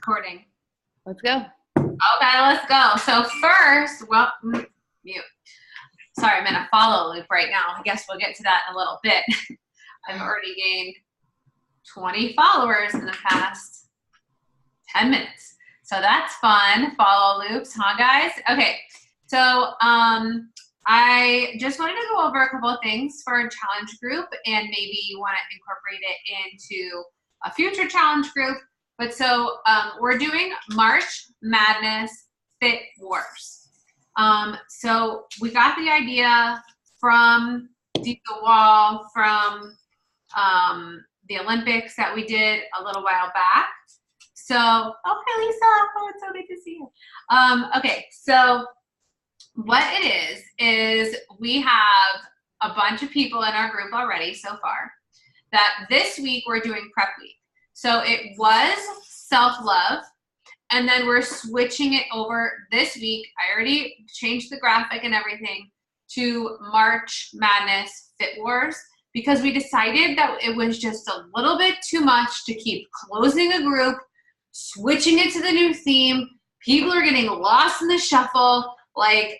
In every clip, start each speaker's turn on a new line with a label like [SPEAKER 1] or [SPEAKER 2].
[SPEAKER 1] recording.
[SPEAKER 2] Let's go.
[SPEAKER 1] Okay, let's go. So first, well, mute. Sorry, I'm in a follow loop right now. I guess we'll get to that in a little bit. I've already gained 20 followers in the past 10 minutes. So that's fun. Follow loops, huh, guys? Okay, so I just wanted to go over a couple of things for a challenge group, and maybe you want to incorporate it into a future challenge group. But so we're doing March Madness Fit Wars. So we got the idea from Deep the Wall, from the Olympics that we did a little while back. So, okay, Lisa, oh, it's so good to see you. Okay, so what it is we have a bunch of people in our group already so far that this week we're doing prep week. So it was self-love, and then we're switching it over this week. I already changed the graphic and everything to March Madness Fit Wars because we decided that it was just a little bit too much to keep closing a group, switching it to the new theme. People are getting lost in the shuffle, like,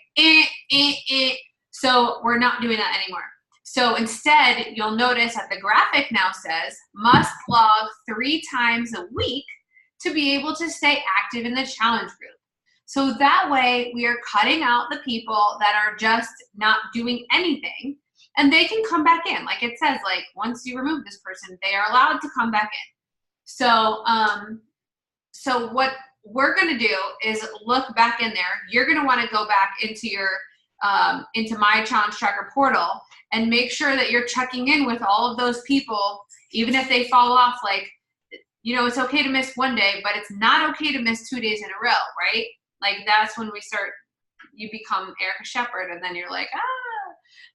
[SPEAKER 1] So we're not doing that anymore. So instead, you'll notice that the graphic now says, must log 3 times a week to be able to stay active in the challenge group. So that way, we are cutting out the people that are just not doing anything, and they can come back in. Like it says, like, once you remove this person, they are allowed to come back in. So, so what we're gonna do is look back in there. You're gonna wanna go back into your, into my challenge tracker portal and make sure that you're checking in with all of those people, even if they fall off. Like, you know, it's okay to miss one day, but it's not okay to miss 2 days in a row, right? Like that's when we start, you become Erica Shepherd, and then you're like,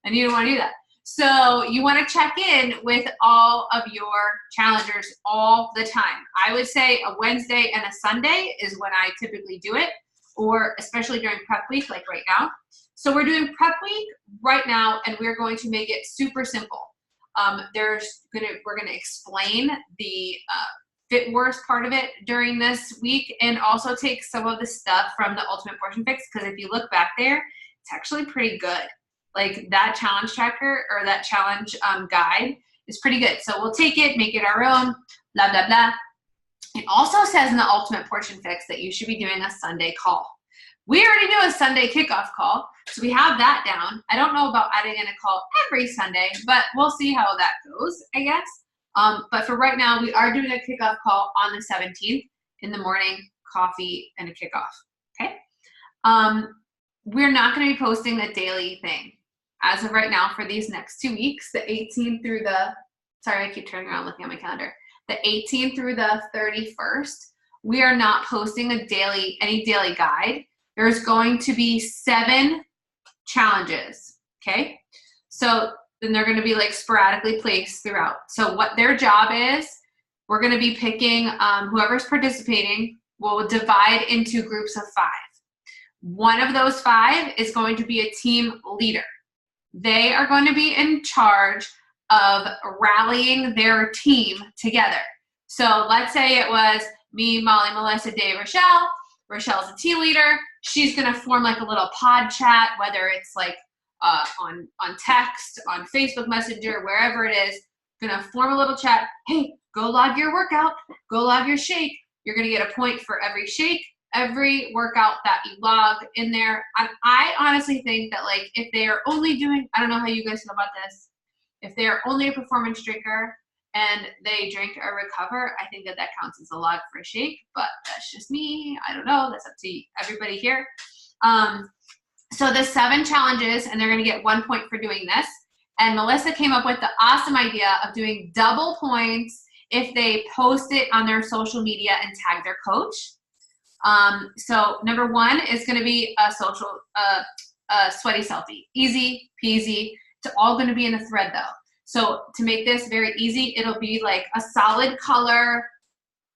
[SPEAKER 1] and you don't wanna do that. So you wanna check in with all of your challengers all the time. I would say a Wednesday and a Sunday is when I typically do it, or especially during prep week, like right now. So we're doing prep week right now, and we're going to make it super simple. We're gonna explain the Fit Wars part of it during this week, and also take some of the stuff from the Ultimate Portion Fix, because if you look back there, it's actually pretty good. Like that challenge tracker or that challenge guide is pretty good. So we'll take it, make it our own, blah, blah, blah. It also says in the Ultimate Portion Fix that you should be doing a Sunday call. We already do a Sunday kickoff call, so we have that down. I don't know about adding in a call every Sunday, but we'll see how that goes, I guess. But for right now, we are doing a kickoff call on the 17th in the morning, coffee and a kickoff, okay? We're not gonna be posting a daily thing as of right now for these next 2 weeks, the 18th through the, sorry, I keep turning around looking at my calendar, the 18th through the 31st, we are not posting any daily guide. There's going to be 7 challenges, okay? So then they're gonna be like sporadically placed throughout. So what their job is, we're gonna be picking whoever's participating, we'll divide into groups of 5. One of those 5 is going to be a team leader. They are going to be in charge of rallying their team together. So let's say it was me, Molly, Melissa, Dave, Rochelle. Rochelle's a team leader. She's gonna form like a little pod chat, whether it's like on text, on Facebook Messenger, wherever it is, gonna form a little chat. Hey, go log your workout, go log your shake. You're gonna get a point for every shake, every workout that you log in there. I honestly think that, like, if they are only doing, I don't know how you guys feel about this, if they are only a performance drinker and they drink or recover, I think that counts as a log for a shake, but that's just me. I don't know, that's up to everybody here. So the 7 challenges, and they're gonna get 1 point for doing this. And Melissa came up with the awesome idea of doing double points if they post it on their social media and tag their coach. So number 1 is gonna be a sweaty selfie. Easy peasy. It's all gonna be in the thread though. So to make this very easy, it'll be like a solid color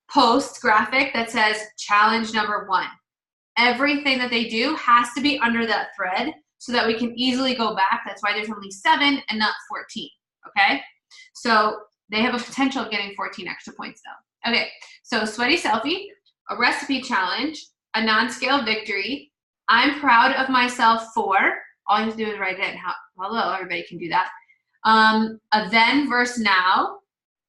[SPEAKER 1] post graphic that says challenge number 1. Everything that they do has to be under that thread so that we can easily go back. That's why there's only 7 and not 14, okay? So they have a potential of getting 14 extra points though. Okay, so sweaty selfie. a recipe challenge, a non-scale victory, I'm proud of myself for, all you have to do is write it in. Hello, everybody can do that. A then versus now,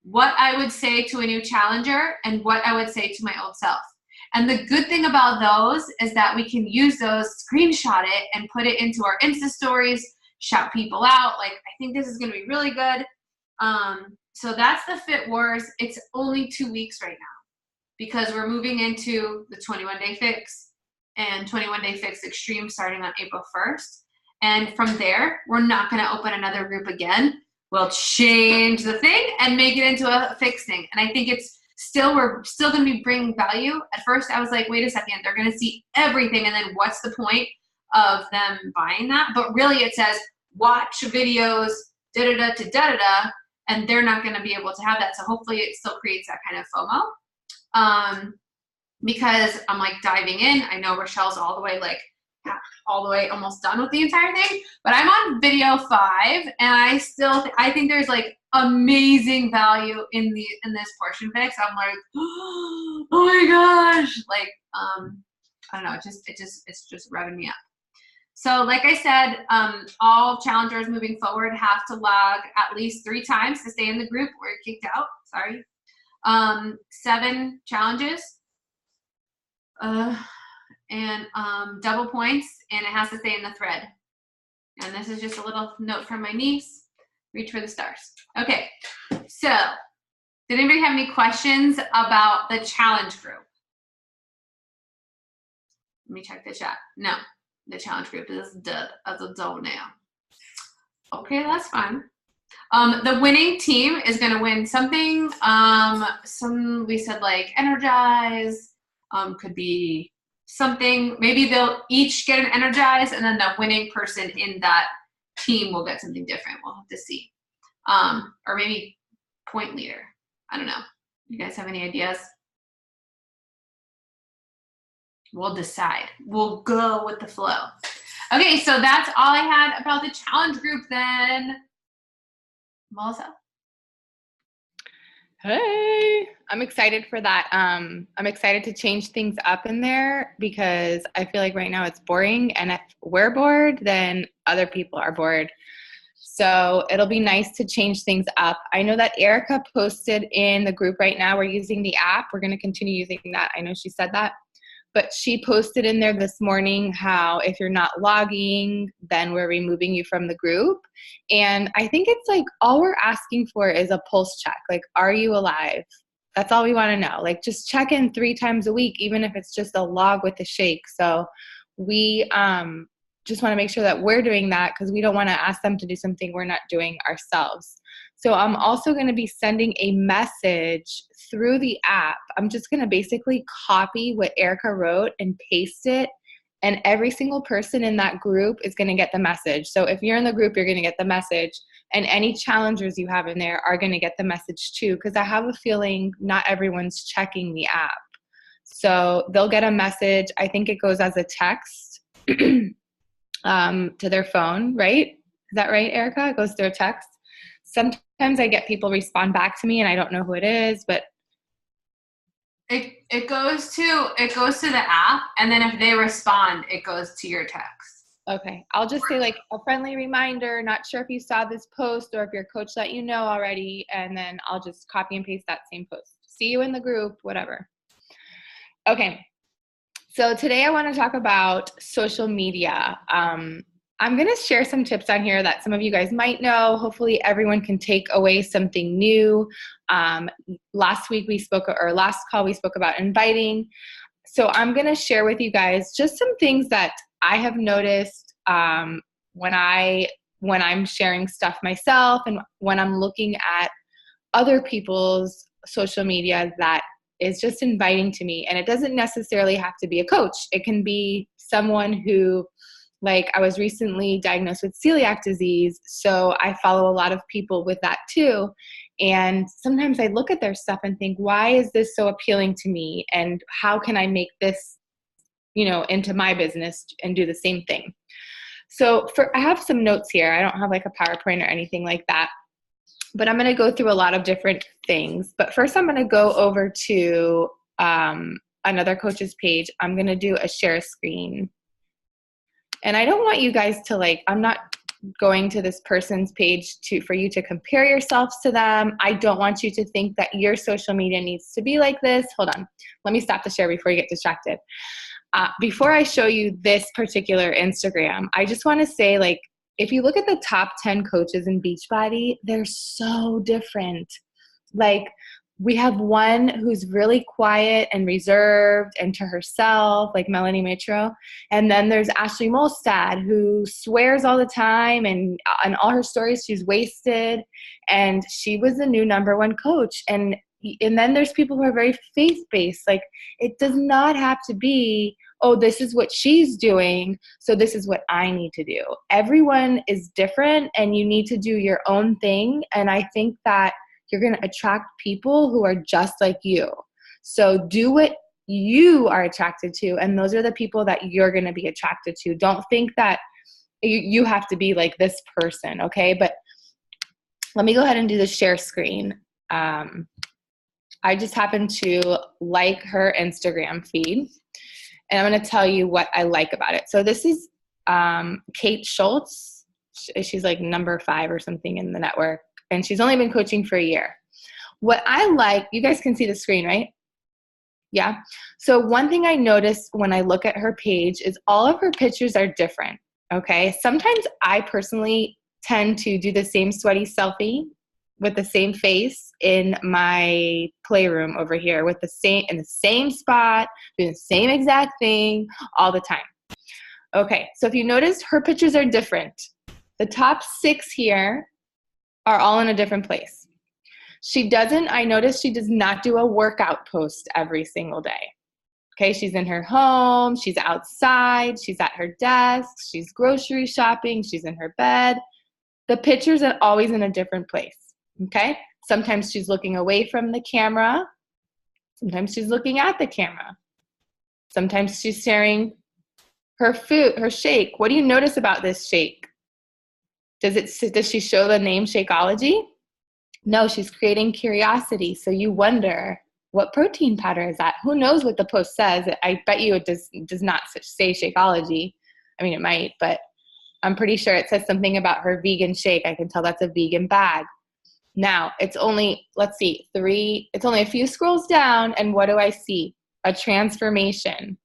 [SPEAKER 1] what I would say to a new challenger, and what I would say to my old self. And the good thing about those is that we can use those, screenshot it, and put it into our Insta stories, shout people out, like, I think this is gonna be really good. So that's the Fit Wars. It's only 2 weeks right now because we're moving into the 21-day fix and 21-day fix extreme starting on April 1st. And from there, we're not gonna open another group again. We'll change the thing and make it into a fix thing. And I think we're still gonna be bringing value. At first I was like, wait a second, they're gonna see everything, and then what's the point of them buying that? But really it says, watch videos, da-da-da-da-da-da, and they're not gonna be able to have that. So hopefully it still creates that kind of FOMO. Because I'm like diving in. I know Rochelle's all the way almost done with the entire thing, but I'm on video 5, and I think there's like amazing value in this portion fix. I'm like, oh my gosh, like I don't know, it's just revving me up. So like I said, all challengers moving forward have to log at least 3 times to stay in the group or you're kicked out. Sorry. 7 challenges. And double points, and it has to stay in the thread. And this is just a little note from my niece. Reach for the stars. Okay, so did anybody have any questions about the challenge group? Let me check the chat. No, the challenge group is dead as a doornail. Okay, that's fine. The winning team is going to win something. We said like energize. Could be something. Maybe they'll each get an energize, and then the winning person in that team will get something different. We'll have to see. Or maybe point leader. I don't know. You guys have any ideas? We'll decide. We'll go with the flow. Okay, so that's all I had about the challenge group then. Melissa?
[SPEAKER 2] Hey, I'm excited for that. I'm excited to change things up in there because I feel like right now it's boring, and if we're bored, then other people are bored. So it'll be nice to change things up. I know that Erica posted in the group right now, we're using the app. We're going to continue using that. I know she said that. But she posted in there this morning how if you're not logging, then we're removing you from the group. And I think it's like all we're asking for is a pulse check. Like, are you alive? That's all we want to know. Like, just check in 3 times a week, even if it's just a log with a shake. So we just want to make sure that we're doing that because we don't want to ask them to do something we're not doing ourselves. So I'm also going to be sending a message through the app. I'm just going to basically copy what Erica wrote and paste it, and every single person in that group is going to get the message. So if you're in the group, you're going to get the message, and any challengers you have in there are going to get the message too, because I have a feeling not everyone's checking the app. So they'll get a message. I think it goes as a text to their phone, right? Is that right, Erica? It goes through a text. Sometimes I get people respond back to me and I don't know who it is, but
[SPEAKER 1] it goes to the app, and then if they respond, it goes to your text.
[SPEAKER 2] Okay. I'll just say like a friendly reminder, not sure if you saw this post or if your coach let you know already, and then I'll just copy and paste that same post. See you in the group, whatever. Okay. So today I want to talk about social media. I'm going to share some tips on here that some of you guys might know. Hopefully everyone can take away something new. Last call we spoke about inviting. So I'm going to share with you guys just some things that I have noticed when I'm sharing stuff myself and when I'm looking at other people's social media that is just inviting to me. And it doesn't necessarily have to be a coach. It can be someone who, like, I was recently diagnosed with celiac disease, so I follow a lot of people with that too. And sometimes I look at their stuff and think, why is this so appealing to me? And how can I make this, into my business and do the same thing? So I have some notes here. I don't have like a PowerPoint or anything like that, but I'm going to go through a lot of different things. But first I'm going to go over to another coach's page, I'm going to do a share screen. And I don't want you guys to like, I'm not going to this person's page for you to compare yourselves to them. I don't want you to think that your social media needs to be like this. Hold on. Let me stop the share before you get distracted. Before I show you this particular Instagram, I just want to say, like, if you look at the top 10 coaches in Beachbody, they're so different. Like, we have one who's really quiet and reserved and to herself, like Melanie Mitro. And then there's Ashley Molstad, who swears all the time, and on all her stories, she's wasted. And she was the new #1 coach. And then there's people who are very faith-based. Like, it does not have to be, oh, this is what she's doing, so this is what I need to do. Everyone is different, and you need to do your own thing. And I think that you're going to attract people who are just like you. So do what you are attracted to, and those are the people that you're going to be attracted to. Don't think that you have to be like this person, okay? But let me go ahead and do the share screen. I just happened to like her Instagram feed, and I'm going to tell you what I like about it. So this is Kate Schultz. She's like #5 or something in the network, and she's only been coaching for a year. What I like, you guys can see the screen, right? Yeah. So one thing I noticed when I look at her page is all of her pictures are different, okay? Sometimes I personally tend to do the same sweaty selfie with the same face in my playroom over here with in the same spot, doing the same exact thing all the time. Okay, so if you notice, her pictures are different. The top 6 here are all in a different place. I noticed she does not do a workout post every single day. Okay, she's in her home, she's outside, she's at her desk, she's grocery shopping, she's in her bed. The pictures are always in a different place, okay? Sometimes she's looking away from the camera. Sometimes she's looking at the camera. Sometimes she's sharing her food, her shake. What do you notice about this shake? Does she show the name Shakeology? No, she's creating curiosity. So you wonder, what protein powder is that? Who knows what the post says? I bet you it does not say Shakeology. I mean, it might, but I'm pretty sure it says something about her vegan shake. I can tell that's a vegan bag. Now, it's only, it's only a few scrolls down, and what do I see? A transformation.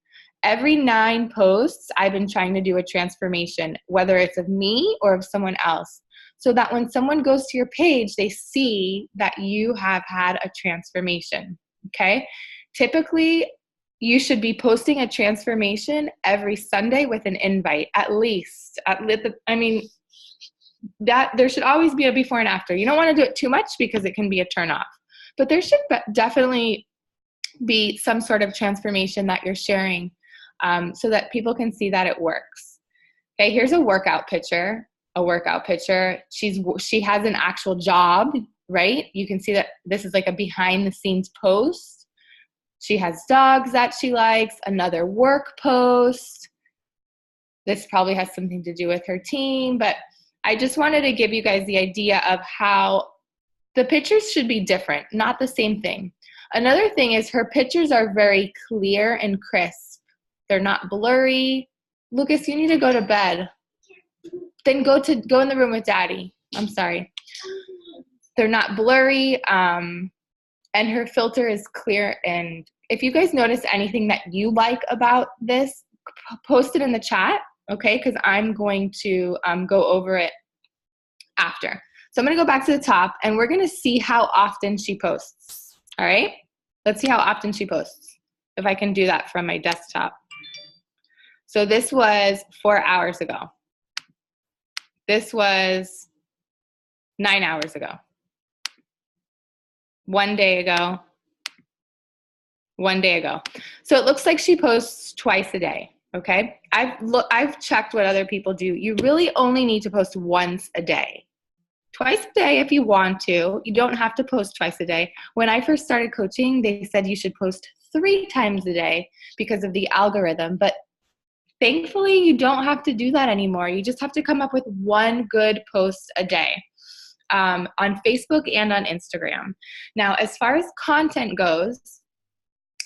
[SPEAKER 2] Every 9 posts, I've been trying to do a transformation, whether it's of me or of someone else, so that when someone goes to your page, they see that you have had a transformation, okay? Typically, you should be posting a transformation every Sunday with an invite, at least. That there should always be a before and after. You don't want to do it too much because it can be a turnoff. But there should definitely be some sort of transformation that you're sharing, so that people can see that it works. Okay, here's a workout picture. She has an actual job, right? You can see that this is like a behind the scenes post. She has dogs that she likes, another work post. This probably has something to do with her team, but I just wanted to give you guys the idea of how the pictures should be different, not the same thing. Another thing is her pictures are very clear and crisp. They're not blurry. Lucas, you need to go to bed. Then go in the room with Daddy. I'm sorry. They're not blurry, and her filter is clear. And if you guys notice anything that you like about this, post it in the chat, okay? Because I'm going to go over it after. So I'm going to go back to the top, and we're going to see how often she posts, all right? Let's see how often she posts, if I can do that from my desktop. So this was 4 hours ago. This was 9 hours ago. 1 day ago. 1 day ago. So it looks like she posts twice a day, okay? I've checked what other people do. You really only need to post once a day. Twice a day if you want to. You don't have to post twice a day. When I first started coaching, they said you should post 3 times a day because of the algorithm, but thankfully, you don't have to do that anymore. You just have to come up with 1 good post a day on Facebook and on Instagram. Now, as far as content goes,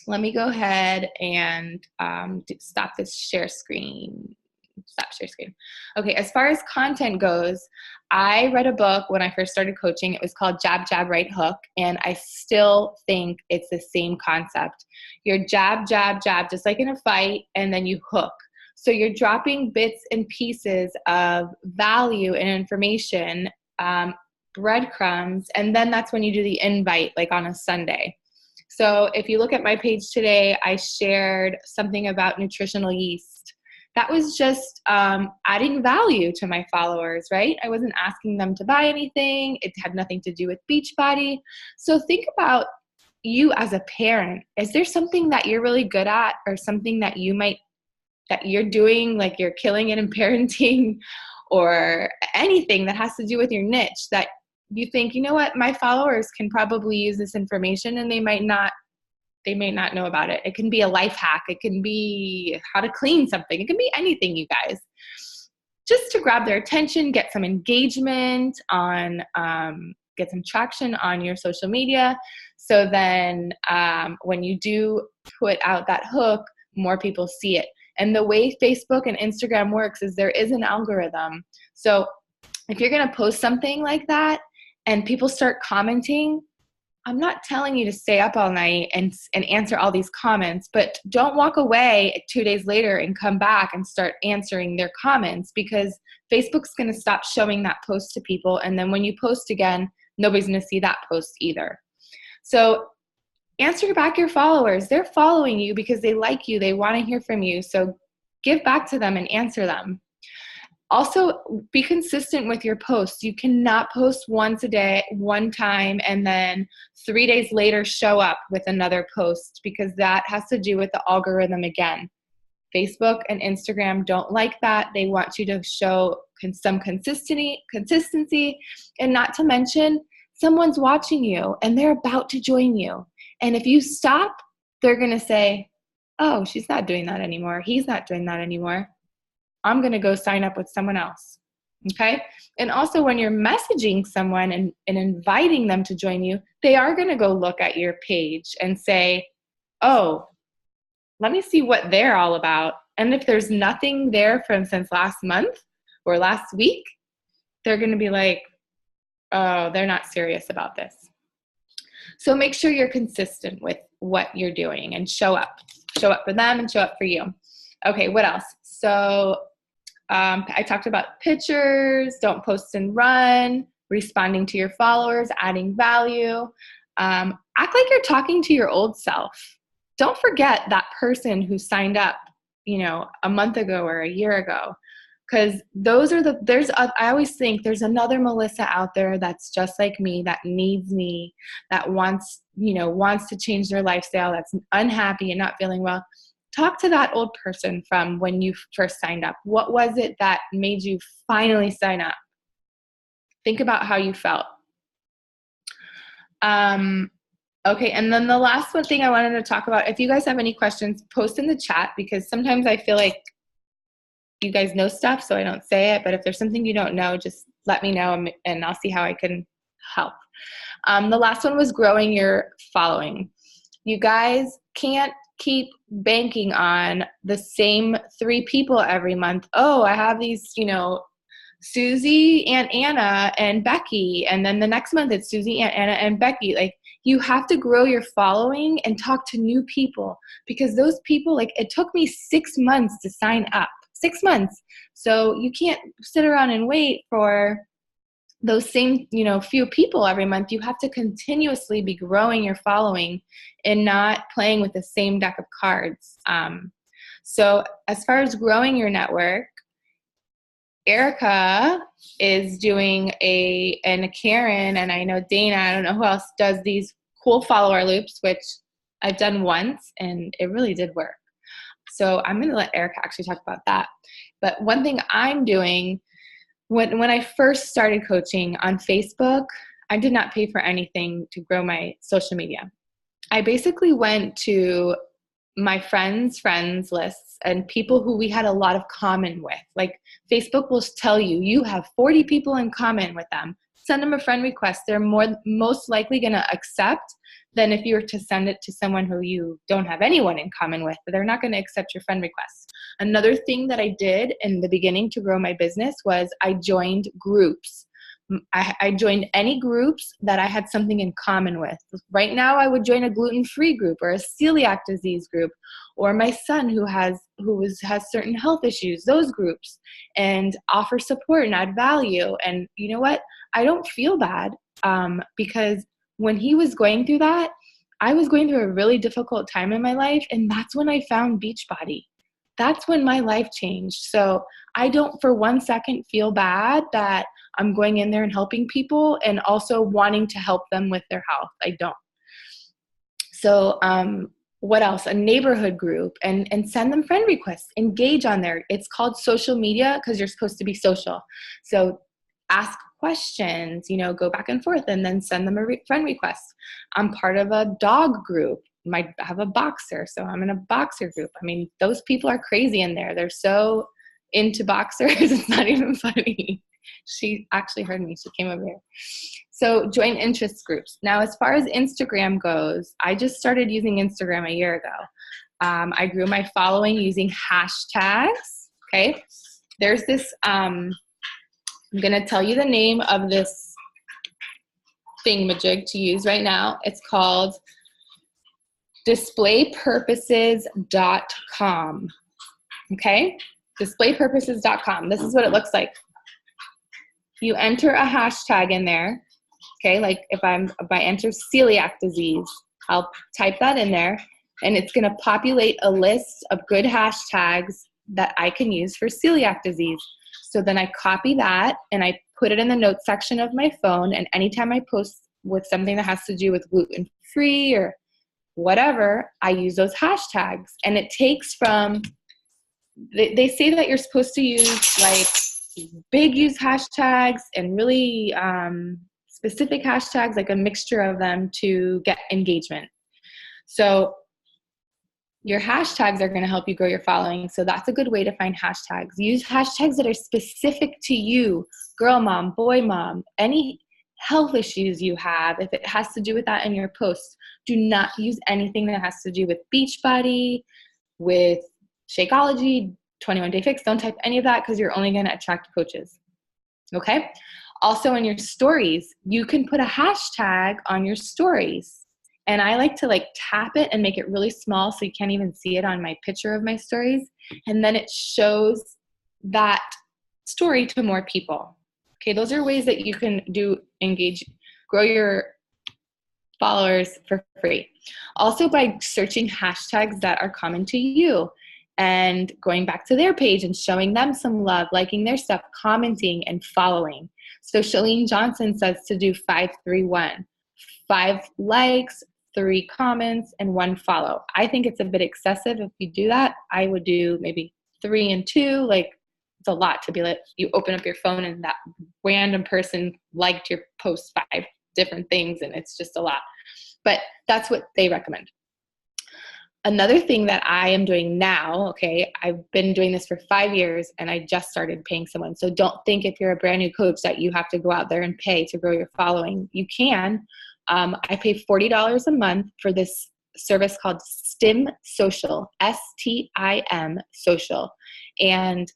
[SPEAKER 2] let me go ahead and stop this share screen. Stop share screen. Okay, as far as content goes, I read a book when I first started coaching. It was called Jab, Jab, Right Hook, and I still think it's the same concept. You're jab, jab, jab, just like in a fight, and then you hook. So you're dropping bits and pieces of value and information, breadcrumbs, and then that's when you do the invite, like on a Sunday. So if you look at my page today, I shared something about nutritional yeast. That was just adding value to my followers, right? I wasn't asking them to buy anything. It had nothing to do with Beachbody. So think about you as a parent. Is there something that you're really good at, or something that you're doing, like you're killing it in parenting, or anything that has to do with your niche that you think, you know what, my followers can probably use this information, and they may not know about it. It can be a life hack. It can be how to clean something. It can be anything, you guys. Just to grab their attention, get some engagement on, get some traction on your social media. So then when you do put out that hook, more people see it. And the way Facebook and Instagram works is there is an algorithm. So if you're going to post something like that and people start commenting, I'm not telling you to stay up all night and answer all these comments, but don't walk away 2 days later and come back and start answering their comments, because Facebook's going to stop showing that post to people. And then when you post again, nobody's going to see that post either. So answer back your followers. They're following you because they like you. They want to hear from you. So give back to them and answer them. Also, be consistent with your posts. You cannot post once a day, one time, and then 3 days later show up with another post, because that has to do with the algorithm again. Facebook and Instagram don't like that. They want you to show some consistency, and not to mention someone's watching you and they're about to join you. And if you stop, they're going to say, oh, she's not doing that anymore. He's not doing that anymore. I'm going to go sign up with someone else. Okay. And also when you're messaging someone and inviting them to join you, they are going to go look at your page and say, oh, let me see what they're all about. And if there's nothing there from since last month or last week, they're going to be like, oh, they're not serious about this. So make sure you're consistent with what you're doing and show up for them and show up for you. Okay. What else? So I talked about pictures, don't post and run, responding to your followers, adding value. Act like you're talking to your old self. Don't forget that person who signed up, a month ago or a year ago, because I always think there's another Melissa out there that's just like me, that needs me, that wants to change their lifestyle, that's unhappy and not feeling well. Talk to that old person from when you first signed up. What was it that made you finally sign up? Think about how you felt. Okay, and then the last one thing I wanted to talk about, if you guys have any questions, post in the chat, because sometimes I feel like you guys know stuff, so I don't say it. But if there's something you don't know, just let me know, and I'll see how I can help. The last one was growing your following. You guys can't keep banking on the same 3 people every month. Oh, I have these, Susie, Aunt Anna, and Becky. And then the next month it's Susie, Aunt Anna, and Becky. Like, you have to grow your following and talk to new people, because those people, like, it took me 6 months to sign up. 6 months. So you can't sit around and wait for those same, few people every month. You have to continuously be growing your following and not playing with the same deck of cards. So as far as growing your network, Erica is doing and Karen, and I know Dana, I don't know who else does these cool follower loops, which I've done once and it really did work. So I'm going to let Erica actually talk about that. But one thing I'm doing, when I first started coaching on Facebook, I did not pay for anything to grow my social media. I basically went to my friends' lists and people who we had a lot of common with. Like, Facebook will tell you, you have 40 people in common with them. Send them a friend request. They're most likely going to accept than if you were to send it to someone who you don't have anyone in common with. They're not going to accept your friend request. Another thing that I did in the beginning to grow my business was I joined groups. I joined any groups that I had something in common with. Right now, I would join a gluten-free group or a celiac disease group, or my son who has certain health issues, those groups, and offer support and add value. And you know what? I don't feel bad because when he was going through that, I was going through a really difficult time in my life, and that's when I found Beachbody. That's when my life changed. So I don't for one second feel bad that I'm going in there and helping people and also wanting to help them with their health. I don't. So what else? A neighborhood group, and send them friend requests. Engage on there. It's called social media because you're supposed to be social. So ask questions, go back and forth, and then send them a friend request. I'm part of a dog group. Might have a boxer, so I'm in a boxer group. I mean, those people are crazy in there. They're so into boxers. It's not even funny. She actually heard me. She came over here. So join interest groups. Now, as far as Instagram goes, I just started using Instagram a year ago. I grew my following using hashtags. Okay. There's this, I'm going to tell you the name of this thingamajig to use right now. It's called displaypurposes.com. Okay? Displaypurposes.com. This is what it looks like. You enter a hashtag in there. Okay, like if I enter celiac disease, I'll type that in there, and it's going to populate a list of good hashtags that I can use for celiac disease. So then I copy that and I put it in the notes section of my phone, and anytime I post with something that has to do with gluten-free or whatever, I use those hashtags. And it takes from, they say that you're supposed to use like big use hashtags and really specific hashtags, like a mixture of them to get engagement. So your hashtags are going to help you grow your following. So that's a good way to find hashtags. Use hashtags that are specific to you, girl mom, boy mom, any health issues you have. If it has to do with that in your post, do not use anything that has to do with Beachbody, with Shakeology, 21 Day Fix. Don't type any of that because you're only going to attract coaches. Okay? Also in your stories, you can put a hashtag on your stories. And I like to tap it and make it really small so you can't even see it on my picture of my stories. And then it shows that story to more people. Okay, those are ways that you can grow your followers for free. Also by searching hashtags that are common to you and going back to their page and showing them some love, liking their stuff, commenting and following. So Chalene Johnson says to do 5-3-1, 5 likes, 3 comments, and 1 follow. I think it's a bit excessive. If you do that, I would do maybe 3 and 2. It's a lot to be you open up your phone and that random person liked your post 5 different things, and it's just a lot. But that's what they recommend. Another thing that I am doing now, okay, I've been doing this for 5 years and I just started paying someone. So don't think if you're a brand new coach that you have to go out there and pay to grow your following. You can. I pay $40 a month for this service called STIM Social, STIM Social. And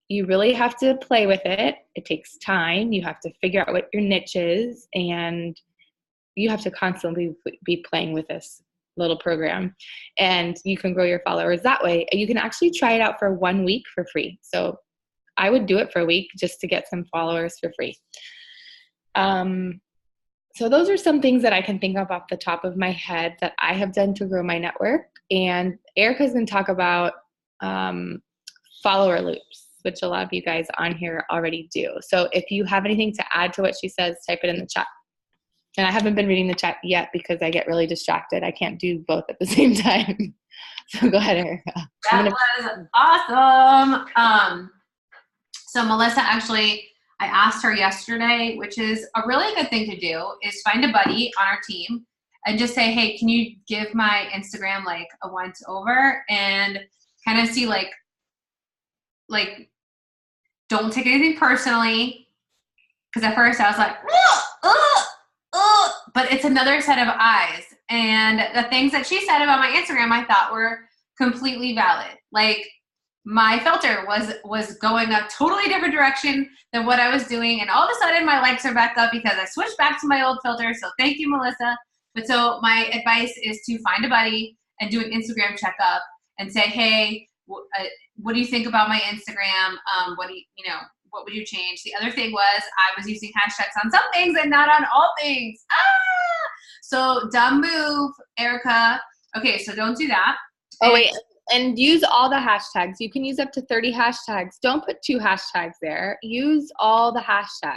[SPEAKER 2] you really have to play with it. It takes time. You have to figure out what your niche is, and you have to constantly be playing with this little program, and you can grow your followers that way. You can actually try it out for 1 week for free. So I would do it for a week just to get some followers for free. So those are some things that I can think of off the top of my head that I have done to grow my network. And Erica's going to talk about follower loops, which a lot of you guys on here already do. So if you have anything to add to what she says, type it in the chat. And I haven't been reading the chat yet because I get really distracted. I can't do both at the same time. So go ahead, Erica.
[SPEAKER 1] That was awesome. So Melissa, actually, I asked her yesterday, which is a really good thing to do, is find a buddy on our team and just say, hey, can you give my Instagram a once over, and kind of see don't take anything personally. Because at first I was like, but but it's another set of eyes. And the things that she said about my Instagram I thought were completely valid. Like, my filter was going a totally different direction than what I was doing, and all of a sudden my likes are back up because I switched back to my old filter. So thank you, Melissa. But so my advice is to find a buddy and do an Instagram checkup and say, hey, what do you think about my Instagram? What would you change? The other thing was I was using hashtags on some things and not on all things. So dumb move, Erica. Okay, so don't do that.
[SPEAKER 2] Oh, wait. And use all the hashtags. You can use up to 30 hashtags. Don't put 2 hashtags there. Use all the hashtags.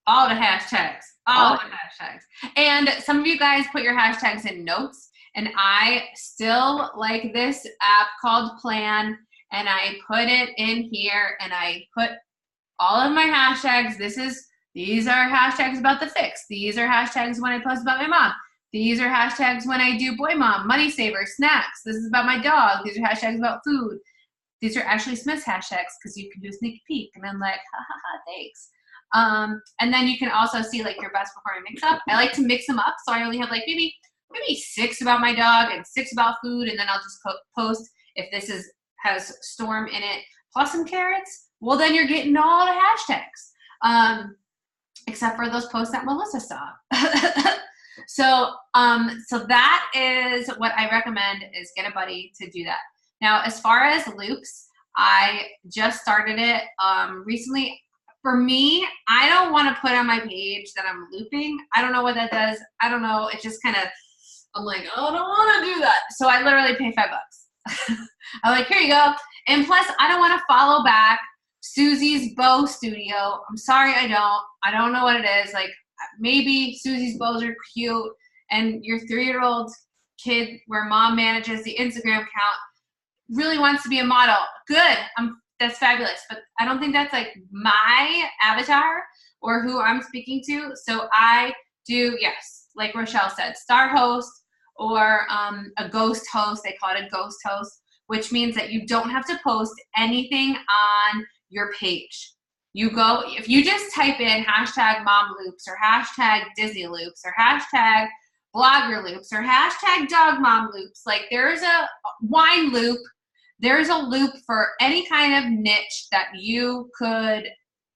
[SPEAKER 1] All the hashtags. All the hashtags. And some of you guys put your hashtags in notes. And I still like this app called Plan. And I put it in here. And I put all of my hashtags. These are hashtags about the fix. These are hashtags when I post about my mom. These are hashtags when I do boy mom, money saver, snacks. This is about my dog. These are hashtags about food. These are Ashley Smith's hashtags because you can do a sneak peek. And I'm like, ha ha ha, thanks. And then you can also see like your best before I mix up. I like to mix them up. So I only have like maybe 6 about my dog and 6 about food. And then I'll just post if this has Storm in it plus some carrots. Well, then you're getting all the hashtags. Except for those posts that Melissa saw. So that is what I recommend, is get a buddy to do that. Now, as far as loops, I just started it recently. For me, I don't want to put on my page that I'm looping. I don't know what that does. I don't know. It just kind of, I'm like, oh, I don't want to do that. So I literally pay $5. I'm like, here you go. And plus, I don't want to follow back Susie's Bow Studio. I'm sorry, I don't know what it is. Like, maybe Susie's bows are cute and your 3-year-old kid where mom manages the Instagram account really wants to be a model. Good. That's fabulous. But I don't think that's like my avatar or who I'm speaking to. So I do, yes, like Rochelle said, star host or a ghost host. They call it a ghost host, which means that you don't have to post anything on your page. You go, if you just type in hashtag mom loops or hashtag Disney loops or hashtag blogger loops or hashtag dog mom loops, like there's a wine loop, there's a loop for any kind of niche that you could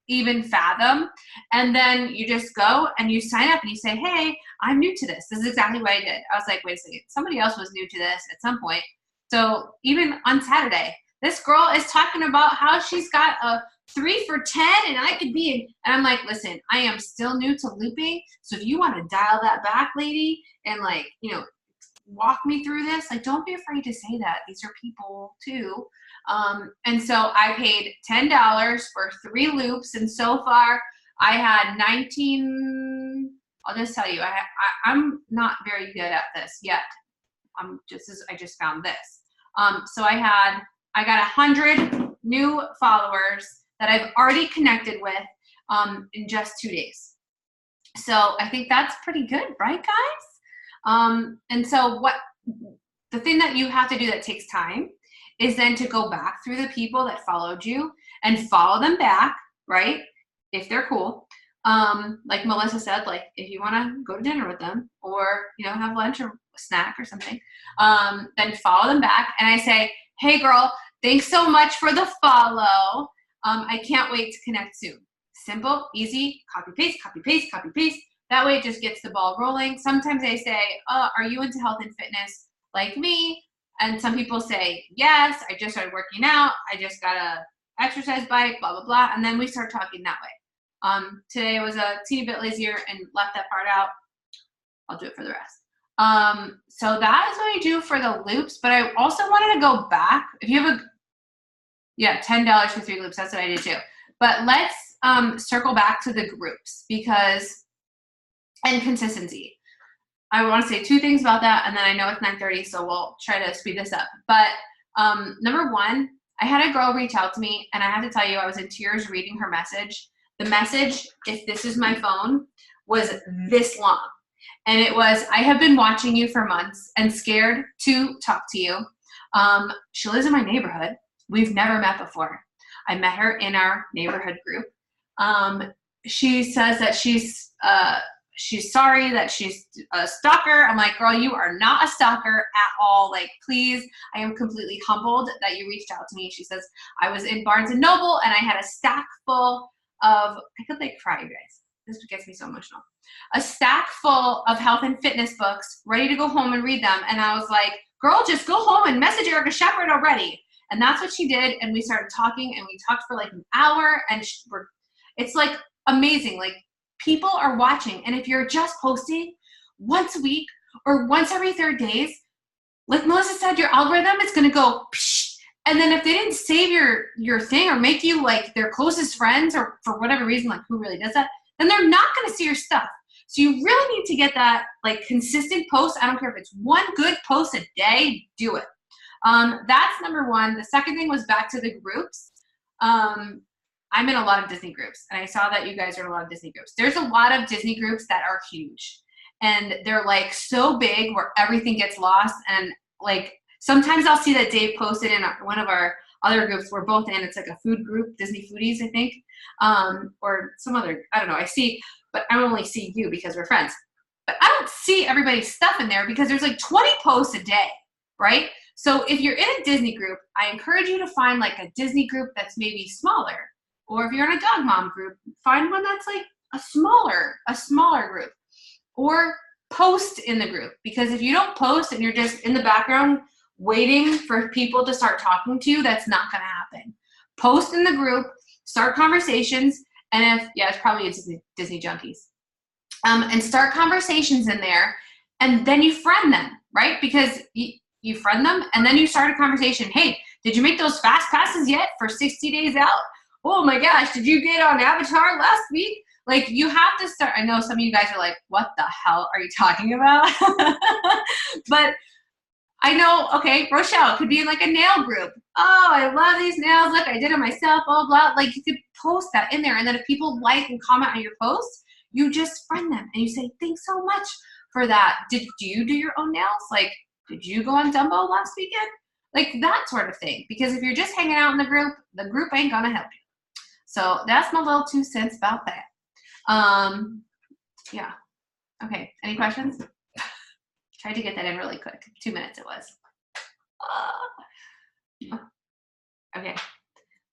[SPEAKER 1] even fathom. And then you just go and you sign up and you say, hey, I'm new to this. This is exactly what I did. I was like, wait a second, somebody else was new to this at some point. So even on Saturday, this girl is talking about how she's got a 3 for $10 and I could be in, and I'm like, listen, I am still new to looping. So if you want to dial that back, lady, and like, walk me through this, like, don't be afraid to say that. These are people too. And so I paid $10 for 3 loops. And so far I had 19, I'll just tell you, I'm not very good at this yet. I just found this. So I got 100 new followers that I've already connected with in just 2 days. So I think that's pretty good, right, guys? And so the thing that you have to do that takes time is then to go back through the people that followed you and follow them back, right? If they're cool. Like Melissa said, like if you want to go to dinner with them or, have lunch or a snack or something, then follow them back. And I say, hey girl, thanks so much for the follow. I can't wait to connect soon. Simple, easy, copy, paste, copy, paste, copy, paste. That way it just gets the ball rolling. Sometimes I say, are you into health and fitness like me? And some people say, yes, I just started working out. I just got a exercise bike, blah, blah, blah. And then we start talking that way. Today I was a teeny bit lazier and left that part out. I'll do it for the rest. So that is what I do for the loops, but I also wanted to go back. If you have $10 for 3 loops, that's what I did too. But let's circle back to the groups and consistency. I want to say 2 things about that, and then I know it's 9:30, so we'll try to speed this up. But number 1, I had a girl reach out to me, and I have to tell you, I was in tears reading her message. The message, if this is my phone, was this long. And it was, I have been watching you for months and scared to talk to you. She lives in my neighborhood. We've never met before. I met her in our neighborhood group. She says that she's sorry that she's a stalker. I'm like, girl, you are not a stalker at all. Like, please, I am completely humbled that you reached out to me. She says, I was in Barnes & Noble and I had a stack full of, I could like cry, you guys. This gets me so emotional. A stack full of health and fitness books, ready to go home and read them. And I was like, girl, just go home and message Erica Shepherd already. And that's what she did. And we started talking, and we talked for like an hour, and it's like amazing. Like, people are watching. And if you're just posting once a week or once every 3 days, like Melissa said, your algorithm is going to go, psh, and then if they didn't save your thing or make you like their closest friends, or for whatever reason, like who really does that, then they're not going to see your stuff. So you really need to get that like consistent post. I don't care if it's one good post a day, do it. That's number one. The second thing was back to the groups. I'm in a lot of Disney groups, and I saw that you guys are in a lot of Disney groups. There's a lot of Disney groups that are huge, and they're like so big where everything gets lost. And like sometimes I'll see that Dave posted in one of our other groups we're both in. It's like a food group, Disney Foodies, I think, or some other, I don't know. I see, but I only see you because we're friends. But I don't see everybody's stuff in there because there's like 20 posts a day, right? So if you're in a Disney group, I encourage you to find like a Disney group that's maybe smaller. Or if you're in a dog mom group, find one that's like a smaller group. Or post in the group. Because if you don't post and you're just in the background waiting for people to start talking to you, that's not going to happen. Post in the group, start conversations, and it's probably a Disney junkies. And start conversations in there, and then you friend them, right? Because you friend them, and then you start a conversation. Hey, did you make those fast passes yet for 60 days out? Oh my gosh, did you get on Avatar last week? Like, you have to start. I know some of you guys are like, what the hell are you talking about? But I know, okay, Rochelle could be in like a nail group. Oh, I love these nails. Look, I did it myself, blah, blah. Like, you could post that in there. And then if people like and comment on your post, you just friend them and you say, thanks so much for that. Did you do your own nails? Like, did you go on Dumbo last weekend? Like, that sort of thing. Because if you're just hanging out in the group ain't gonna help you. So that's my little 2 cents about that. Yeah. Okay, any questions? Tried to get that in really quick. 2 minutes it was. Okay.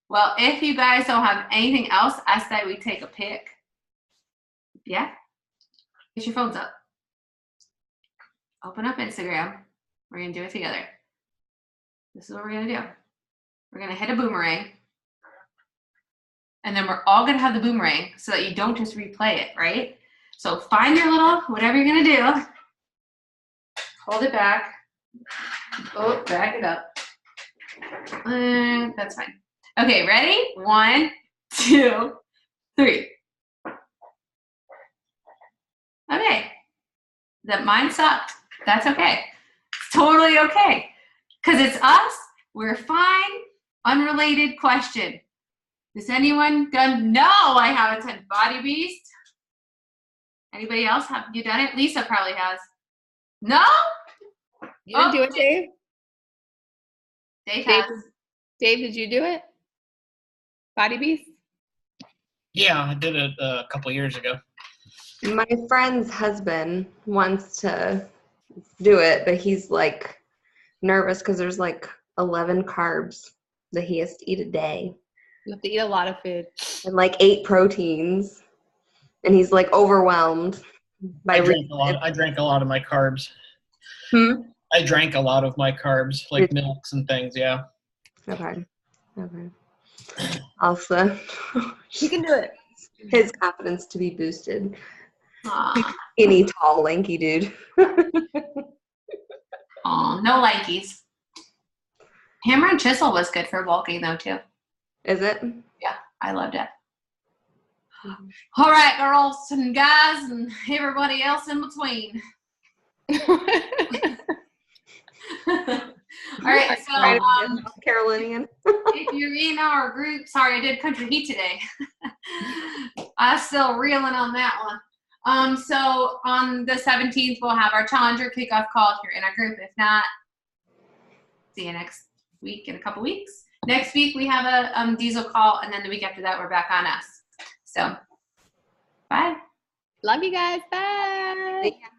[SPEAKER 1] Well, if you guys don't have anything else, I say we take a pic. Yeah? Get your phones up. Open up Instagram. We're going to do it together. This is what we're going to do. We're going to hit a boomerang. And then we're all going to have the boomerang so that you don't just replay it, right? So find your little, whatever you're going to do. Hold it back. Oh, back it up. That's fine. Okay, ready? 1, 2, 3. Okay. That mine sucked. That's okay. It's totally okay. Because it's us. We're fine. Unrelated question. Has anyone done? No, I haven't done Body Beast. Anybody else? Have you done it? Lisa probably has. No?
[SPEAKER 2] You didn't do it, Dave?
[SPEAKER 1] Dave has.
[SPEAKER 2] Dave, did you do it? Body Beast?
[SPEAKER 3] Yeah, I did it a couple years ago.
[SPEAKER 4] My friend's husband wants to do it, but he's like nervous because there's like 11 carbs that he has to eat a day.
[SPEAKER 2] You have to eat a lot of food.
[SPEAKER 4] And like 8 proteins. And he's like overwhelmed by
[SPEAKER 3] I drank a lot of my carbs. I drank a lot of my carbs, like milks and things, yeah.
[SPEAKER 4] Okay. Also,
[SPEAKER 2] You can do it.
[SPEAKER 4] his confidence to be boosted.
[SPEAKER 1] Aw.
[SPEAKER 4] Any tall, lanky dude.
[SPEAKER 1] Aw, no likies. Hammer and chisel was good for bulking though too.
[SPEAKER 4] Is it?
[SPEAKER 1] Yeah, I loved it. All right, girls and guys and everybody else in between. All right, so
[SPEAKER 4] Carolinian.
[SPEAKER 1] if you're in our group, sorry, I did Country Heat today. I'm still reeling on that one. So on the 17th, we'll have our Challenger kickoff call if you're in our group. If not, see you next week in a couple weeks. Next week, we have a diesel call, and then the week after that, we're back on us. So, bye.
[SPEAKER 2] Love you guys. Bye.
[SPEAKER 4] Yeah.